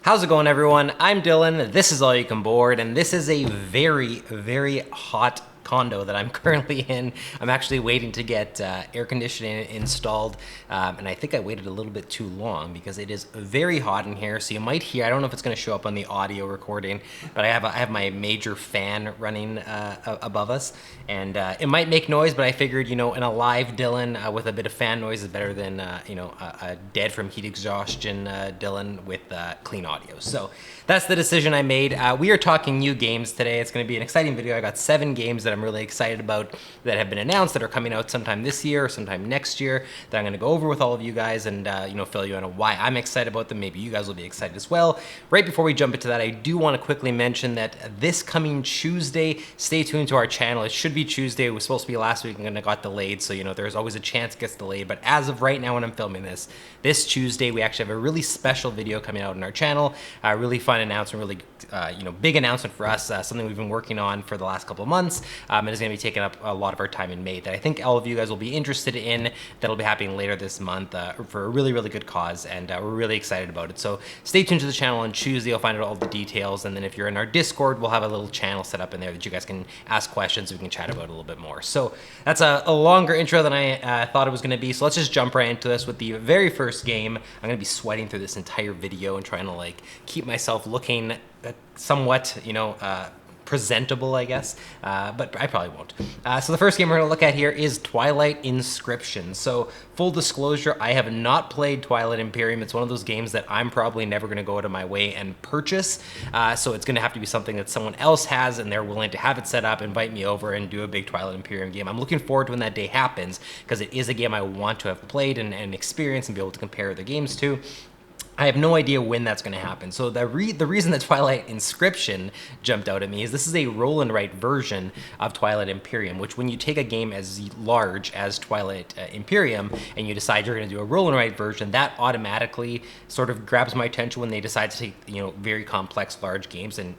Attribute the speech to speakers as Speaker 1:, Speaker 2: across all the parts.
Speaker 1: How's it going, everyone? I'm Dylan, this is All You Can Board, and this is a very, very hot condo that I'm currently in. I'm actually waiting to get air conditioning installed, and I think I waited a little bit too long because it is very hot in here. So you might hear, I don't know if it's going to show up on the audio recording, but I have my major fan running above us, and it might make noise, but I figured, you know, in a live Dylan with a bit of fan noise is better than a dead from heat exhaustion Dylan with clean audio. So that's the decision I made. We are talking new games today. It's going to be an exciting video. I got 7 games that I'm really excited about that have been announced that are coming out sometime this year or sometime next year that I'm going to go over with all of you guys and fill you in on why I'm excited about them. Maybe you guys will be excited as well. Right before we jump into that, I do want to quickly mention that this coming Tuesday, stay tuned to our channel. It should be Tuesday. It was supposed to be last week and it got delayed, so there's always a chance it gets delayed. But as of right now when I'm filming this Tuesday, we actually have a really special video coming out on our channel. Really fun announcement, really big announcement for us, something we've been working on for the last couple of months, and is going to be taking up a lot of our time in May that I think all of you guys will be interested in. That'll be happening later this month for a really, really good cause, and we're really excited about it. So stay tuned to the channel on Tuesday. You'll find out all the details, and then if you're in our Discord, we'll have a little channel set up in there that you guys can ask questions. We can chat about it a little bit more. So that's a longer intro than I thought it was going to be. So let's just jump right into this with the very first game. I'm going to be sweating through this entire video and trying to keep myself looking somewhat, presentable, I guess, but I probably won't. So the first game we're going to look at here is Twilight Inscription. So full disclosure, I have not played Twilight Imperium. It's one of those games that I'm probably never going to go out of my way and purchase. So it's going to have to be something that someone else has and they're willing to have it set up, invite me over and do a big Twilight Imperium game. I'm looking forward to when that day happens because it is a game I want to have played and experienced and be able to compare the games to. I have no idea when that's going to happen. So the reason that Twilight Inscription jumped out at me is this is a roll and write version of Twilight Imperium, which when you take a game as large as Twilight Imperium and you decide you're going to do a roll and write version, that automatically sort of grabs my attention when they decide to take, very complex, large games and,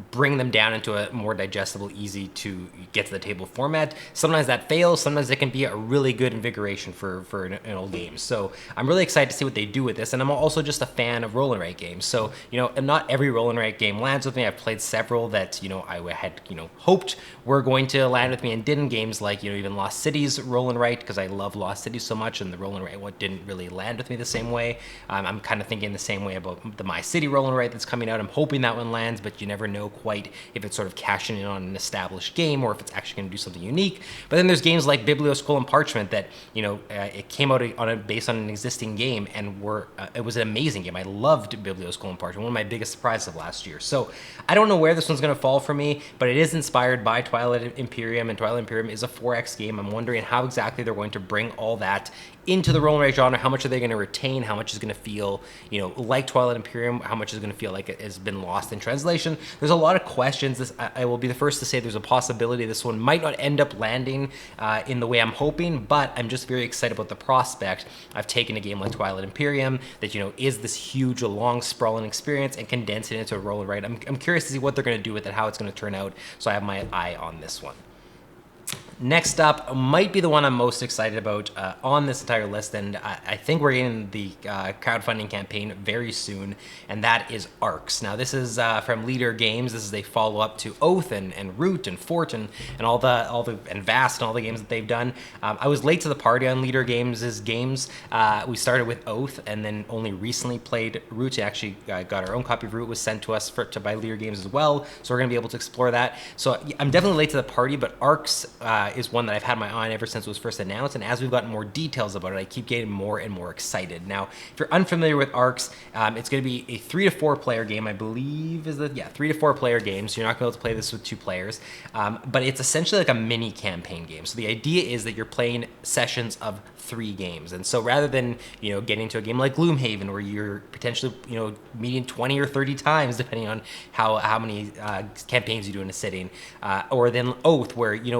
Speaker 1: bring them down into a more digestible, easy to get to the table format. Sometimes that fails, sometimes it can be a really good invigoration for an old game. So I'm really excited to see what they do with this, and I'm also just a fan of roll and write games. So, not every roll and write game lands with me. I've played several that, I had, hoped were going to land with me and didn't. Games like, even Lost Cities roll and write, because I love Lost Cities so much, and the roll and write one didn't really land with me the same way. I'm kind of thinking the same way about the My City roll and write that's coming out. I'm hoping that one lands, but you never know quite if it's sort of cashing in on an established game or if it's actually going to do something unique. But then there's games like Biblios, and Parchment that, it came out based on an existing game and it was an amazing game. I loved Biblios, and Parchment, one of my biggest surprises of last year. So I don't know where this one's going to fall for me, but it is inspired by Twilight Imperium, and Twilight Imperium is a 4X game. I'm wondering how exactly they're going to bring all that into the roll and write genre. How much are they going to retain? How much is going to feel, like Twilight Imperium? How much is going to feel like it has been lost in translation? There's a lot of questions. I will be the first to say there's a possibility this one might not end up landing in the way I'm hoping, but I'm just very excited about the prospect of taking a game like Twilight Imperium that, is this huge, long, sprawling experience and condense it into a roll and write. I'm curious to see what they're going to do with it, how it's going to turn out, so I have my eye on this one. Next up might be the one I'm most excited about on this entire list, and I think we're getting the crowdfunding campaign very soon, and that is ARCS. Now this is from Leader Games. This is a follow-up to Oath and Root and Fort and all the and Vast and all the games that they've done. I was late to the party on Leader Games' games. We started with Oath and then only recently played Root. We actually got our own copy of Root, was sent to us by Leader Games as well, so we're going to be able to explore that. So I'm definitely late to the party, but ARCS is one that I've had my eye on ever since it was first announced, and as we've gotten more details about it, I keep getting more and more excited. Now, if you're unfamiliar with ARCS, it's going to be a 3 to 4 player game, I believe, 3 to 4 player game, so you're not going to be able to play this with 2 players, but it's essentially like a mini campaign game. So the idea is that you're playing sessions of 3 games, and so rather than, getting to a game like Gloomhaven where you're potentially, meeting 20 or 30 times depending on how many campaigns you do in a sitting, or then Oath where, you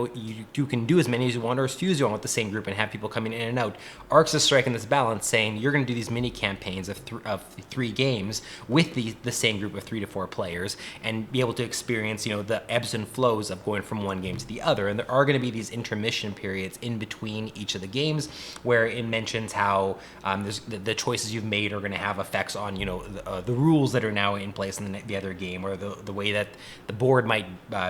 Speaker 1: you can do as many as you want or as few as you want with the same group and have people coming in and out. ARCS is striking this balance, saying you're going to do these mini campaigns of 3 games with the same group of 3 to 4 players and be able to experience, you know, the ebbs and flows of going from one game to the other. And there are going to be these intermission periods in between each of the games where it mentions how the choices you've made are going to have effects on, you know, the rules that are now in place in the other game, or the way that the board might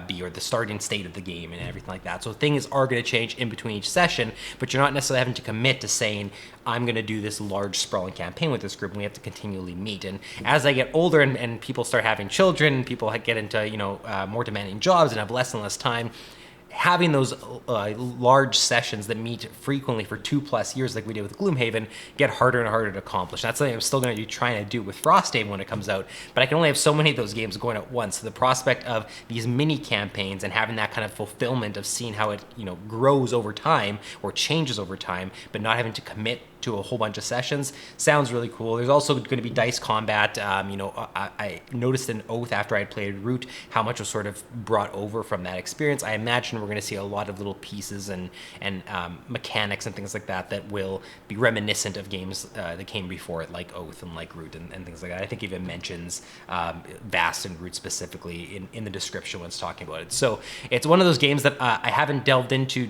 Speaker 1: be, or the starting state of the game and everything like that. So things are going to change in between each session, but you're not necessarily having to commit to saying, I'm going to do this large sprawling campaign with this group, and we have to continually meet. And as I get older and people start having children, people get into, you know, more demanding jobs and have less and less time, having those large sessions that meet frequently for 2+ years like we did with Gloomhaven get harder and harder to accomplish. That's something I'm still going to be trying to do with Frosthaven when it comes out, but I can only have so many of those games going at once. So the prospect of these mini campaigns and having that kind of fulfillment of seeing how it, you know, grows over time or changes over time, but not having to commit to a whole bunch of sessions sounds really cool. There's also going to be dice combat. You know, I noticed in Oath after I'd played Root how much was sort of brought over from that experience. I imagine we're going to see a lot of little pieces and mechanics and things like that that will be reminiscent of games that came before it, like Oath and like Root and things like that. I think even mentions Vast and Root specifically in the description when it's talking about it. So it's one of those games that I haven't delved into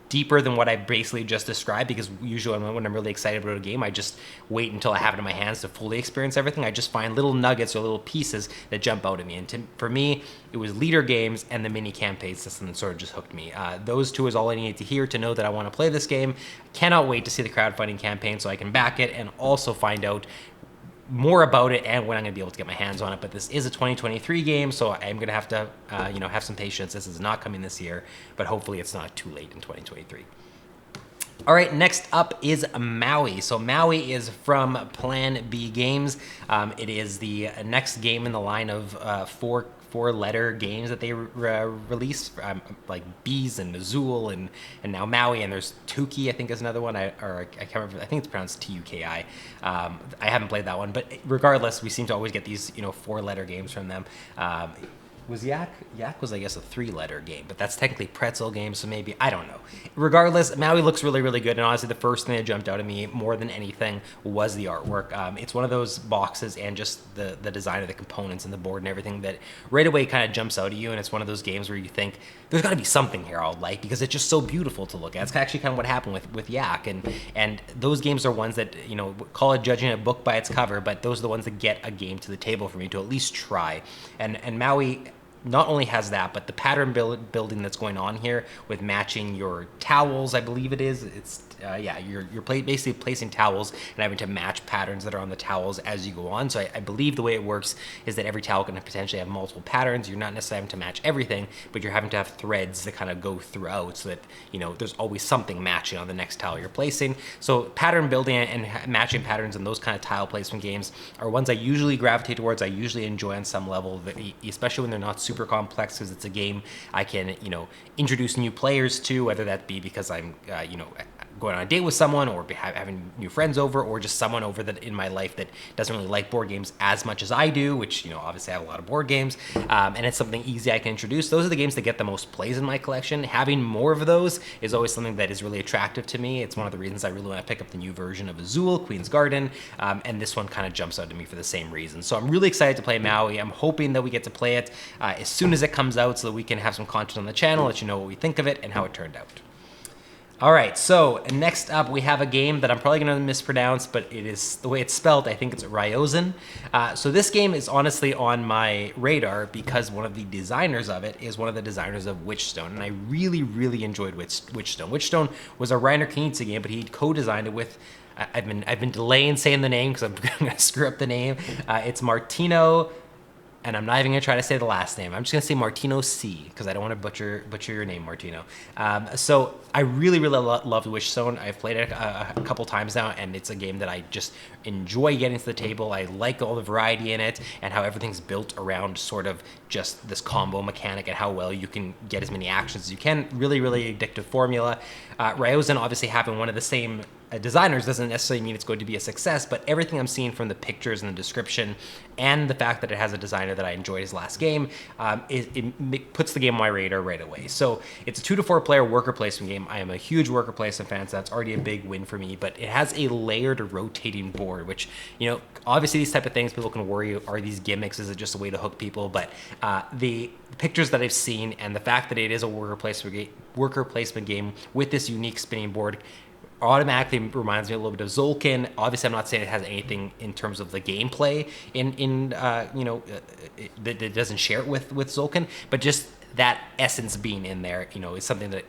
Speaker 1: deeper than what I basically just described, because usually when I'm really excited about a game, I just wait until I have it in my hands to fully experience everything. I just find little nuggets or little pieces that jump out at me. And for me, it was leader games and the mini campaign system that sort of just hooked me. Those two is all I needed to hear to know that I want to play this game. Cannot wait to see the crowdfunding campaign so I can back it and also find out more about it and when I'm going to be able to get my hands on it. But this is a 2023 game, so I'm going to have to, you know, have some patience. This is not coming this year, but hopefully it's not too late in 2023. All right, next up is Maui. So Maui is from Plan B Games. It is the next game in the line of four-letter games that they released, like Bees and Azul and now Maui, and there's Tuki, I think is another one. I can't remember. I think it's pronounced Tuki. I haven't played that one, but regardless, we seem to always get these, you know, 4-letter games from them. Was Yak was, I guess, a 3-letter game, but that's technically pretzel game, so maybe, I don't know. Regardless, Maui looks really, really good, and honestly, the first thing that jumped out at me more than anything was the artwork. It's one of those boxes and just the design of the components and the board and everything that right away kind of jumps out at you, and it's one of those games where you think, there's got to be something here I'll like, because it's just so beautiful to look at. It's actually kind of what happened with Yak, and those games are ones that, you know, call it judging a book by its cover, but those are the ones that get a game to the table for me to at least try. And Maui not only has that, but the pattern building that's going on here with matching your towels, I believe it is. It's yeah, you're basically placing towels and having to match patterns that are on the towels as you go on. So I believe the way it works is that every towel can potentially have multiple patterns. You're not necessarily having to match everything, but you're having to have threads that kind of go throughout so that, you know, there's always something matching on the next towel you're placing. So pattern building and matching patterns and those kind of tile placement games are ones I usually gravitate towards. I usually enjoy on some level, especially when they're not super complex, because it's a game I can, you know, introduce new players to, whether that be because I'm, you know, going on a date with someone, or having new friends over, or just someone over that in my life that doesn't really like board games as much as I do, which, you know, obviously I have a lot of board games, and it's something easy I can introduce. Those are the games that get the most plays in my collection. Having more of those is always something that is really attractive to me. It's one of the reasons I really want to pick up the new version of Azul, Queen's Garden, and this one kind of jumps out to me for the same reason. So I'm really excited to play Maui. I'm hoping that we get to play it as soon as it comes out so that we can have some content on the channel, let you know what we think of it and how it turned out. All right, so next up we have a game that I'm probably going to mispronounce, but it is the way it's spelled. I think it's Ryozen. So this game is honestly on my radar because one of the designers of it is one of the designers of Witchstone, and I really, really enjoyed Witchstone. Witchstone was a Reiner Knizia game, but he co-designed it with, I've been delaying saying the name because I'm going to screw up the name. It's Martino. And I'm not even gonna try to say the last name. I'm just gonna say Martino C, because I don't want to butcher your name, Martino. So I really, really loved Witchstone. I've played it a couple times now, and it's a game that I just enjoy getting to the table. I like all the variety in it and how everything's built around sort of just this combo mechanic and how well you can get as many actions as you can. Really, really addictive formula. Ryozen obviously having one of the same designers doesn't necessarily mean it's going to be a success, but everything I'm seeing from the pictures and the description and the fact that it has a designer that I enjoyed his last game, it puts the game on my radar right away. So it's a 2 to 4 player worker placement game. I am a huge worker placement fan, so that's already a big win for me, but it has a layered rotating board, which, you know, obviously these type of things people can worry, are these gimmicks? Is it just a way to hook people? But the pictures that I've seen and the fact that it is a worker placement game with this unique spinning board automatically reminds me a little bit of Zolkin. Obviously, I'm not saying it has anything in terms of the gameplay that it doesn't share it with Zolkin, but just that essence being in there, you know, is something that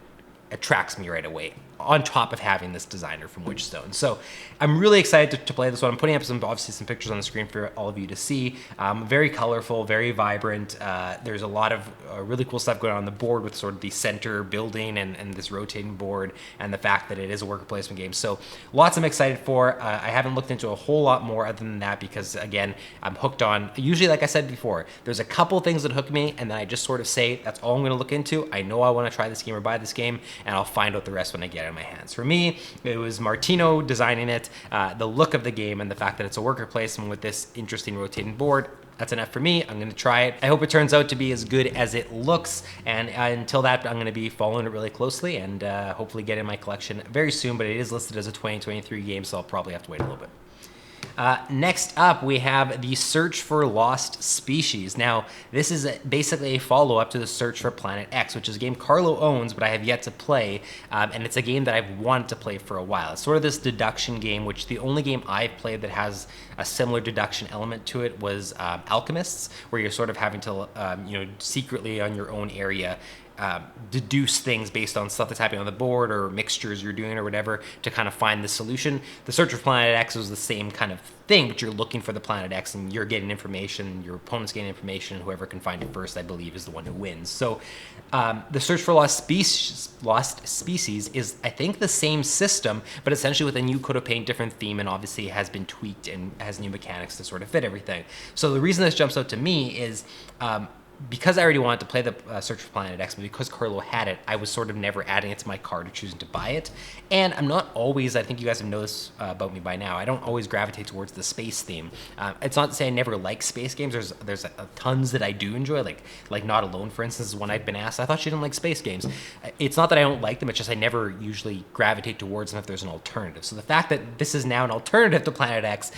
Speaker 1: attracts me right away, on top of having this designer from Witchstone. So I'm really excited to play this one. I'm putting up obviously some pictures on the screen for all of you to see. Very colorful, very vibrant. There's a lot of really cool stuff going on the board with sort of the center building and this rotating board, and the fact that it is a worker placement game. So lots I'm excited for. I haven't looked into a whole lot more other than that because, again, I'm hooked on, usually like I said before, there's a couple things that hook me and then I just sort of say, that's all I'm going to look into. I know I want to try this game or buy this game, and I'll find out the rest when I get it in my hands. For me, it was Martino designing it, the look of the game, and the fact that it's a worker placement with this interesting rotating board. That's enough for me. I'm going to try it. I hope it turns out to be as good as it looks, and until that, I'm going to be following it really closely and hopefully get it in my collection very soon, but it is listed as a 2023 game, so I'll probably have to wait a little bit. Next up, we have the Search for Lost Species. Now, this is basically a follow-up to the Search for Planet X, which is a game Carlo owns, but I have yet to play, and it's a game that I've wanted to play for a while. It's sort of this deduction game, which the only game I've played that has a similar deduction element to it was Alchemists, where you're sort of having to, secretly on your own area, deduce things based on stuff that's happening on the board or mixtures you're doing or whatever to kind of find the solution. The Search for Planet X was the same kind of thing, but you're looking for the Planet X and you're getting information, your opponent's getting information, whoever can find it first, I believe, is the one who wins. So the Search for Lost Species is, I think, the same system, but essentially with a new coat of paint, different theme, and obviously has been tweaked and has new mechanics to sort of fit everything. So the reason this jumps out to me is because I already wanted to play the Search for Planet X, but because Carlo had it, I was sort of never adding it to my card or choosing to buy it. And I'm not always, I think you guys have noticed about me by now, I don't always gravitate towards the space theme. It's not to say I never like space games. There's tons that I do enjoy, like Not Alone, for instance, is one I've been asked. I thought she didn't like space games. It's not that I don't like them, it's just I never usually gravitate towards them if there's an alternative. So the fact that this is now an alternative to Planet X,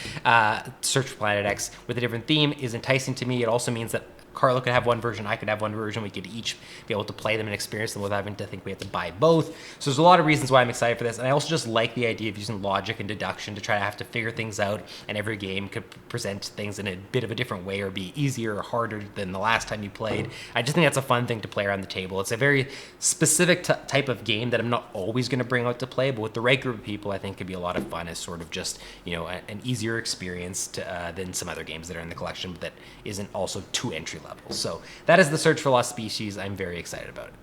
Speaker 1: Search for Planet X, with a different theme is enticing to me. It also means that Carlo could have one version, I could have one version. We could each be able to play them and experience them without having to think we have to buy both. So there's a lot of reasons why I'm excited for this. And I also just like the idea of using logic and deduction to try to have to figure things out. And every game could present things in a bit of a different way or be easier or harder than the last time you played. I just think that's a fun thing to play around the table. It's a very specific type of game that I'm not always going to bring out to play, but with the right group of people, I think could be a lot of fun as sort of just, an easier experience than some other games that are in the collection, but that isn't also too entry level. So that is the Search for Lost Species. I'm very excited about it.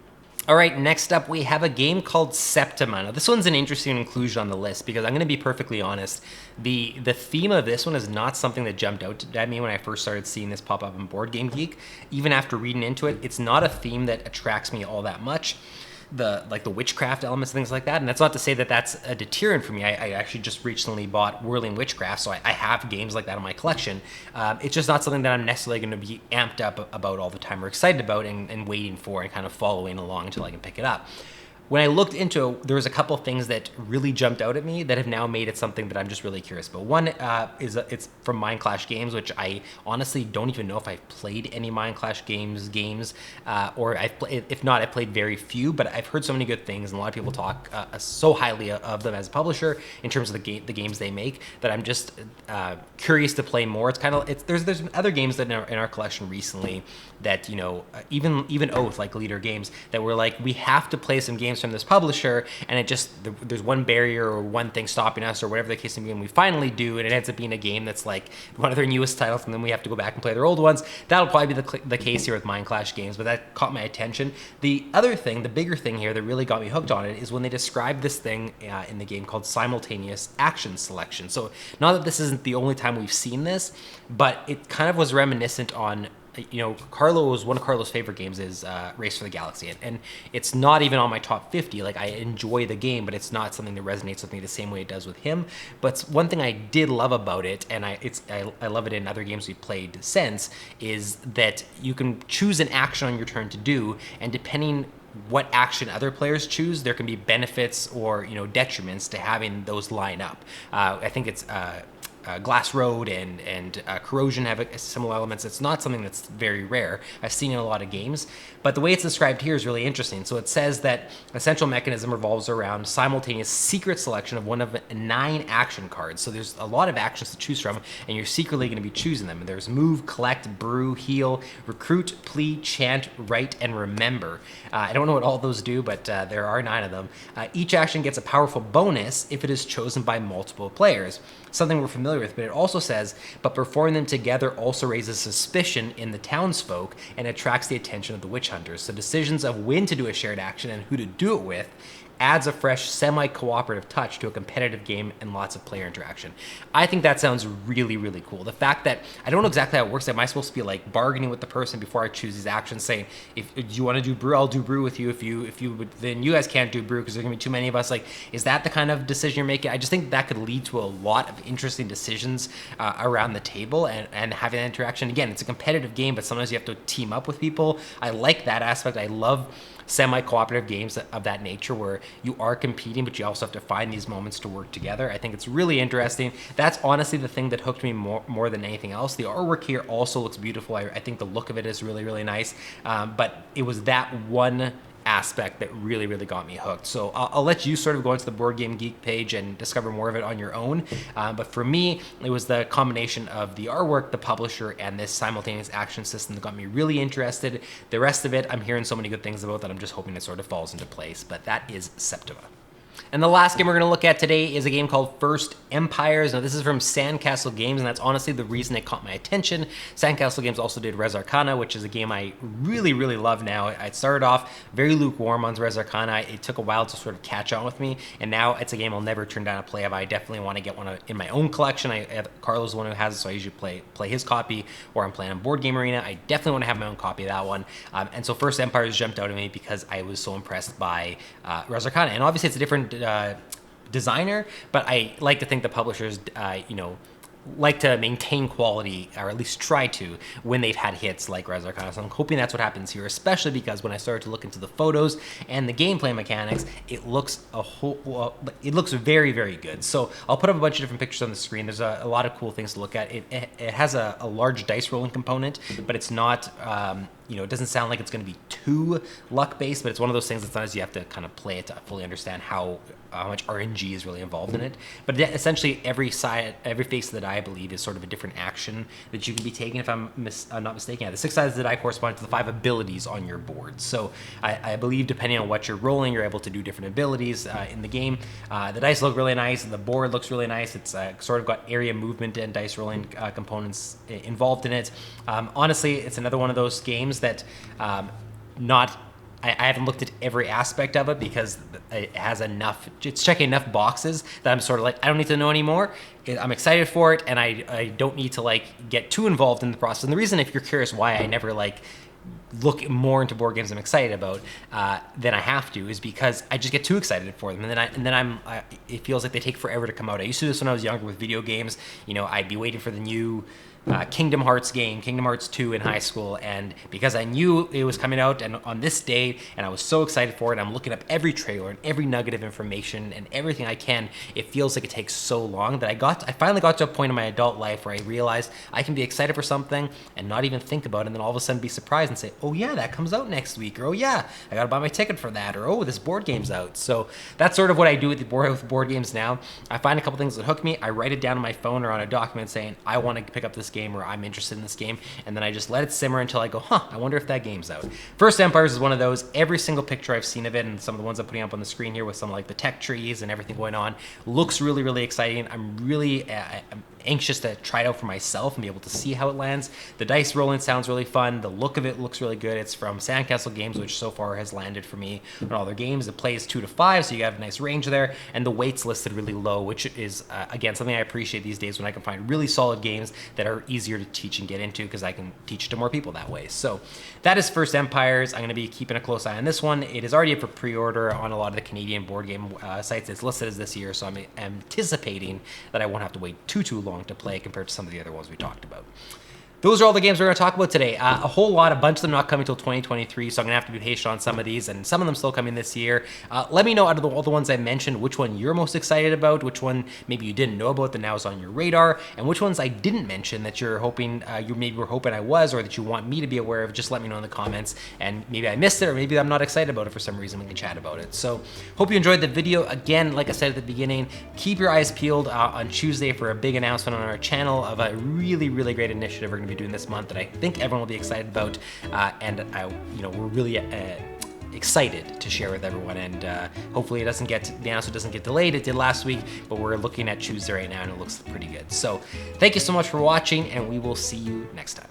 Speaker 1: All right, next up we have a game called Septima. Now this one's an interesting inclusion on the list because I'm going to be perfectly honest. The theme of this one is not something that jumped out at me when I first started seeing this pop up on Board Game Geek. Even after reading into it, it's not a theme that attracts me all that much. The witchcraft elements and things like that, and that's not to say that that's a deterrent for me. I actually just recently bought Whirling Witchcraft, so I have games like that in my collection. It's just not something that I'm necessarily going to be amped up about all the time or excited about and waiting for and kind of following along until I can pick it up. When I looked into it, there was a couple of things that really jumped out at me that have now made it something that I'm just really curious about. One it's from Mind Clash Games, which I honestly don't even know if I've played any Mind Clash games, or if not, I've played very few, but I've heard so many good things, and a lot of people talk so highly of them as a publisher in terms of the games they make that I'm just curious to play more. It's kind of there's been other games that in our collection recently that even Oath, like Leader Games, that were like, we have to play some games from this publisher, and it just there's one barrier or one thing stopping us or whatever the case may be, and we finally do, and it ends up being a game that's like one of their newest titles, and then we have to go back and play their old ones. That'll probably be the case here with Mind Clash Games, but that caught my attention. The other thing, the bigger thing here that really got me hooked on it is when they described this thing in the game called simultaneous action selection. So not that this isn't the only time we've seen this, but it kind of was reminiscent on you know, one of Carlo's favorite games is Race for the Galaxy, and it's not even on my top 50. Like, I enjoy the game, but it's not something that resonates with me the same way it does with him. But one thing I did love about it, and I love it in other games we've played since, is that you can choose an action on your turn to do, and depending what action other players choose, there can be benefits or, you know, detriments to having those line up. I think it's Glass Road and Corrosion have similar elements. It's not something that's very rare. I've seen it in a lot of games, but the way it's described here is really interesting. So it says that a central mechanism revolves around simultaneous secret selection of one of 9 action cards. So there's a lot of actions to choose from, and you're secretly going to be choosing them. There's Move, Collect, Brew, Heal, Recruit, Plea, Chant, Write, and Remember. I don't know what all those do, but there are 9 of them. Each action gets a powerful bonus if it is chosen by multiple players. Something we're familiar with, but it also says, but performing them together also raises suspicion in the townsfolk and attracts the attention of the witch hunters. So decisions of when to do a shared action and who to do it with adds a fresh semi-cooperative touch to a competitive game and lots of player interaction. I think that sounds really, really cool. The fact that I don't know exactly how it works. Am I supposed to be like bargaining with the person before I choose these actions, saying, if you want to do brew, I'll do brew with you. If you would, then you guys can't do brew because there's gonna be too many of us. Like, is that the kind of decision you're making? I just think that could lead to a lot of interesting decisions around the table and having that interaction. Again, it's a competitive game, but sometimes you have to team up with people. I like that aspect. I love semi-cooperative games of that nature where you are competing, but you also have to find these moments to work together. I think it's really interesting. That's honestly the thing that hooked me more than anything else. The artwork here also looks beautiful. I think the look of it is really, really nice. But it was that one aspect that really, really got me hooked. So I'll let you sort of go into the Board Game Geek page and discover more of it on your own. But for me, it was the combination of the artwork, the publisher, and this simultaneous action system that got me really interested. The rest of it, I'm hearing so many good things about that I'm just hoping it sort of falls into place. But that is Septima. And the last game we're going to look at today is a game called First Empires. Now, this is from Sandcastle Games, and that's honestly the reason it caught my attention. Sandcastle Games also did Res Arcana, which is a game I really, really love now. I started off very lukewarm on Res Arcana. It took a while to sort of catch on with me, and now it's a game I'll never turn down a play of. I definitely want to get one in my own collection. Carlos is the one who has it, so I usually play his copy, or I'm playing on Board Game Arena. I definitely want to have my own copy of that one. And so First Empires jumped out at me because I was so impressed by Res Arcana. And obviously it's a different designer, but I like to think the publishers, like to maintain quality, or at least try to, when they've had hits like Res Arcana. So I'm hoping that's what happens here, especially because when I started to look into the photos and the gameplay mechanics, it looks very, very good. So I'll put up a bunch of different pictures on the screen. There's a lot of cool things to look at. It has a large dice rolling component, but it's not, it doesn't sound like it's going to be too luck-based, but it's one of those things that sometimes you have to kind of play it to fully understand how much RNG is really involved in it. But essentially, every face of the die, I believe, is sort of a different action that you can be taking. If I'm not mistaken, the 6 sides of the die correspond to the 5 abilities on your board. So I believe depending on what you're rolling, you're able to do different abilities in the game. The dice look really nice, and the board looks really nice. It's sort of got area movement and dice rolling components involved in it. Honestly, it's another one of those games that I haven't looked at every aspect of it because it has it's checking enough boxes that I'm sort of like, I don't need to know anymore. I'm excited for it, and I don't need to get too involved in the process. And the reason, if you're curious why I never look more into board games I'm excited about than I have to, is because I just get too excited for them, and then it feels like they take forever to come out. I used to do this when I was younger with video games. I'd be waiting for the new Kingdom Hearts game, Kingdom Hearts 2 in high school, and because I knew it was coming out and on this day, and I was so excited for it, I'm looking up every trailer and every nugget of information and everything I can. It feels like it takes so long that I finally got to a point in my adult life where I realized I can be excited for something and not even think about it, and then all of a sudden be surprised and say, oh yeah, that comes out next week, or oh yeah, I gotta buy my ticket for that, or oh, this board game's out. So that's sort of what I do with board games now. I find a couple things that hook me, I write it down on my phone or on a document saying, I want to pick up this game, or I'm interested in this game, and then I just let it simmer until I go, I wonder if that game's out. First Empires is one of those. Every single picture I've seen of it, and some of the ones I'm putting up on the screen here with some the tech trees and everything going on, looks really, really exciting. I'm really anxious to try it out for myself and be able to see how it lands. The dice rolling sounds really fun. The look of it looks really good. It's from Sandcastle Games, which so far has landed for me on all their games. It plays 2 to 5, so you have a nice range there, and the weight's listed really low, which is, again, something I appreciate these days when I can find really solid games that are easier to teach and get into, because I can teach to more people that way. So that is First Empires. I'm going to be keeping a close eye on this one. It is already up for pre-order on a lot of the Canadian board game sites. It's listed as this year, so I'm anticipating that I won't have to wait too long to play compared to some of the other ones we talked about. Those are all the games we're going to talk about today. A bunch of them not coming until 2023, so I'm going to have to be patient on some of these, and some of them still coming this year. Let me know out of all the ones I mentioned, which one you're most excited about, which one maybe you didn't know about that now is on your radar, and which ones I didn't mention that you're hoping, you maybe were hoping I was, or that you want me to be aware of. Just let me know in the comments, and maybe I missed it, or maybe I'm not excited about it for some reason. We can chat about it. So hope you enjoyed the video. Again, like I said at the beginning, keep your eyes peeled on Tuesday for a big announcement on our channel of a really great initiative we're going to be doing this month that I think everyone will be excited about, and we're really excited to share with everyone, and hopefully the announcement doesn't get delayed. It did last week, but we're looking at Tuesday right now, and it looks pretty good. So thank you so much for watching, and we will see you next time.